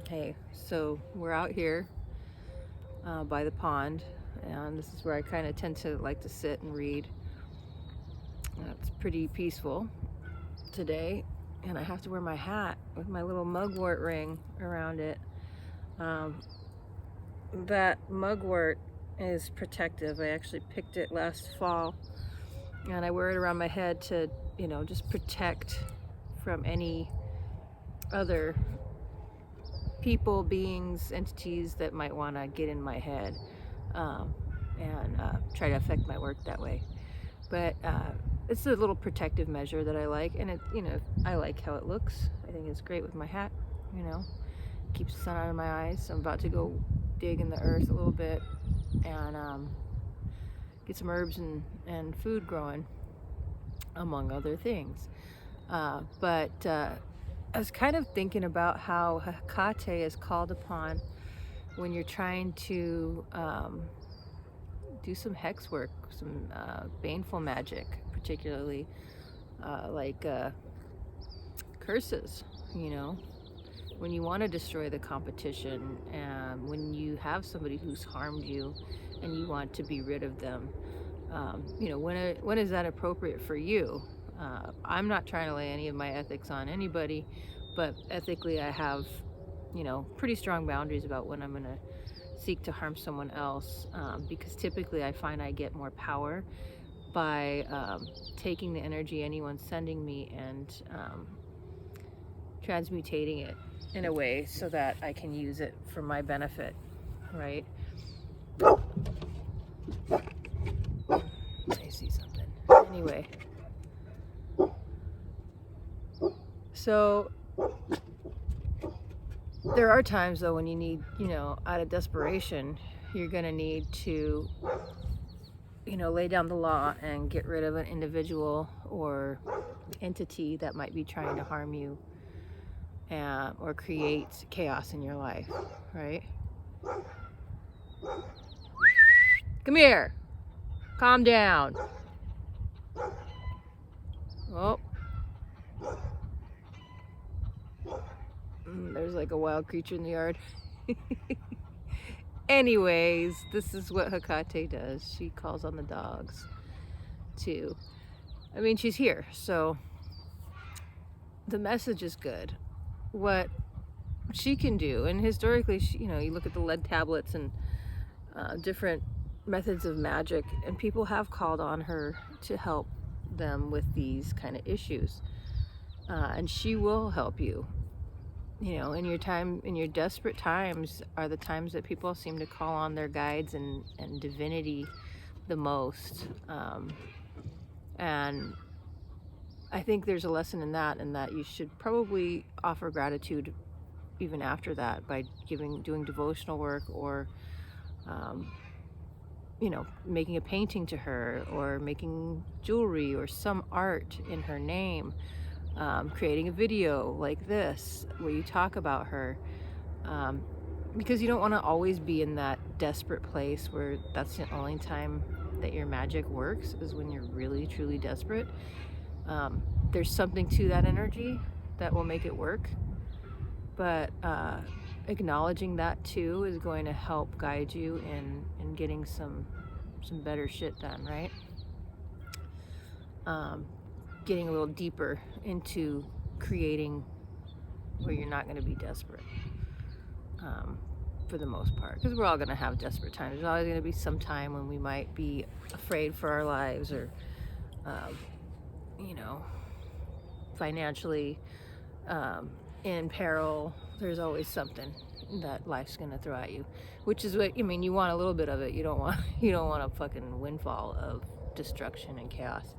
Hey, so we're out here by the pond, and this is where I kind of tend to like to sit and read. It's pretty peaceful today, and I have to wear my hat with my little mugwort ring around it. Um, that mugwort is protective. I actually picked it last fall, and I wear it around my head to, just protect from any other people, beings, entities that might want to get in my head um, and try to affect my work that way. But it's a little protective measure that I like, and I like how it looks. I think it's great with my hat. Keeps the sun out of my eyes. I'm about to go dig in the earth a little bit and get some herbs and food growing, among other things. But I was kind of thinking about how Hekate is called upon when you're trying to do some hex work, some baneful magic, particularly like curses, when you want to destroy the competition, and when you have somebody who's harmed you and you want to be rid of them. When is that appropriate for you? I'm not trying to lay any of my ethics on anybody, but ethically I have, pretty strong boundaries about when I'm going to seek to harm someone else, because typically I find I get more power by taking the energy anyone's sending me and transmutating it in a way so that I can use it for my benefit, right? I see something. Anyway, so there are times though when you need, out of desperation, you're gonna need to, lay down the law and get rid of an individual or entity that might be trying to harm you or create chaos in your life, right? Come here. Calm down. Oh. There's like a wild creature in the yard. Anyways, this is what Hekate does. She calls on the dogs too. I mean, she's here, so the message is good. What she can do, and historically, you look at the lead tablets and different methods of magic, and people have called on her to help them with these kind of issues, and she will help you. In your desperate times are the times that people seem to call on their guides and divinity the most. And I think there's a lesson in that you should probably offer gratitude even after that by doing devotional work, or making a painting to her, or making jewelry or some art in her name. Creating a video like this where you talk about her, because you don't want to always be in that desperate place where that's the only time that your magic works, is when you're really truly desperate. There's something to that energy that will make it work, but acknowledging that too is going to help guide you in getting some better shit done, right? Getting a little deeper into creating where you're not going to be desperate, for the most part, because we're all going to have desperate times. There's always going to be some time when we might be afraid for our lives, or financially in peril. There's always something that life's going to throw at you, which is what you want. A little bit of it. You don't want a fucking windfall of destruction and chaos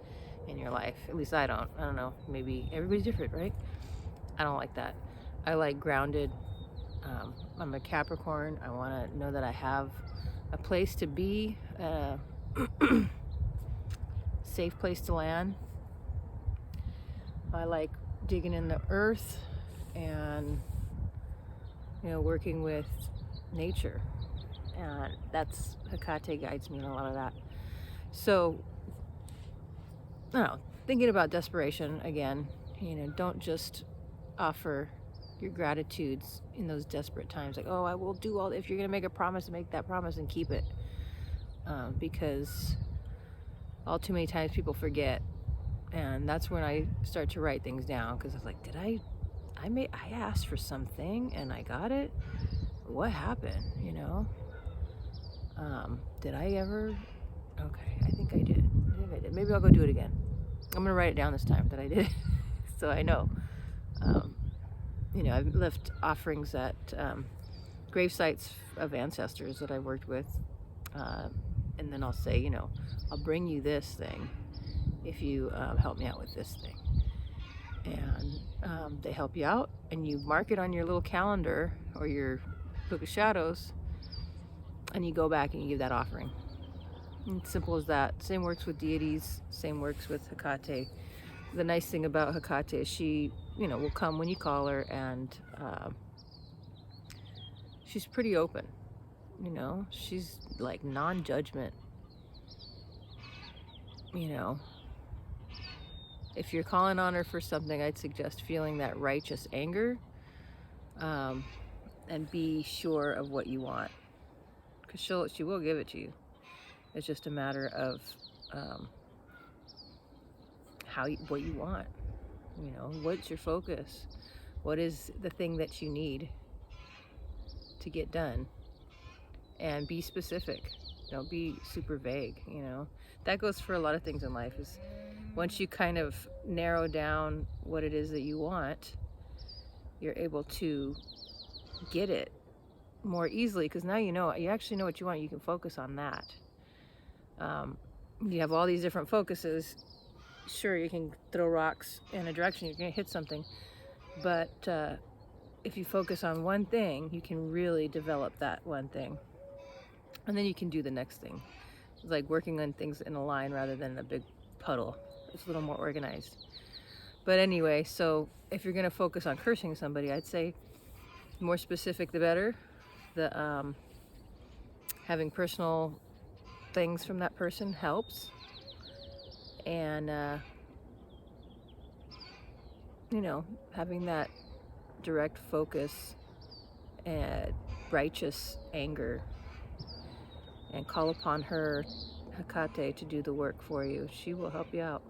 in your life. At least I don't know, maybe everybody's different, right? I don't like that. I like grounded. I'm a Capricorn. I want to know that I have a place to be, a safe place to land. I like digging in the earth and working with nature, and that's Hekate guides me in a lot of that. So I don't know, thinking about desperation again, don't just offer your gratitudes in those desperate times. Like, oh, I will do all, if you're going to make a promise, make that promise and keep it. Because all too many times people forget. And that's when I start to write things down, because I was like, did I asked for something and I got it? What happened, you know? Did I ever? Okay, I think I did. Maybe I'll go do it again. I'm gonna write it down this time that I did it, so I know. You know, I've left offerings at grave sites of ancestors that I worked with, and then I'll say, you know, I'll bring you this thing if you help me out with this thing. And they help you out, and you mark it on your little calendar or your book of shadows, and you go back and you give that offering. And it's simple as that. Same works with deities, same works with Hekate. The nice thing about Hekate is she, you know, will come when you call her, and she's pretty open, you know. She's like non-judgment, you know. If you're calling on her for something, I'd suggest feeling that righteous anger, and be sure of what you want, because she will give it to you. It's just a matter of what you want. You know, what's your focus? What is the thing that you need to get done? And be specific. Don't be super vague, you know. That goes for a lot of things in life. Is once you kind of narrow down what it is that you want, you're able to get it more easily, because now you actually know what you want. You can focus on that. You have all these different focuses. Sure, you can throw rocks in a direction, you're going to hit something, but if you focus on one thing, you can really develop that one thing, and then you can do the next thing. It's like working on things in a line rather than a big puddle. It's a little more organized. But anyway, so if you're going to focus on cursing somebody, I'd say the more specific the better. The having personal things from that person helps, and you know, having that direct focus and righteous anger, and call upon her, Hekate, to do the work for you. She will help you out.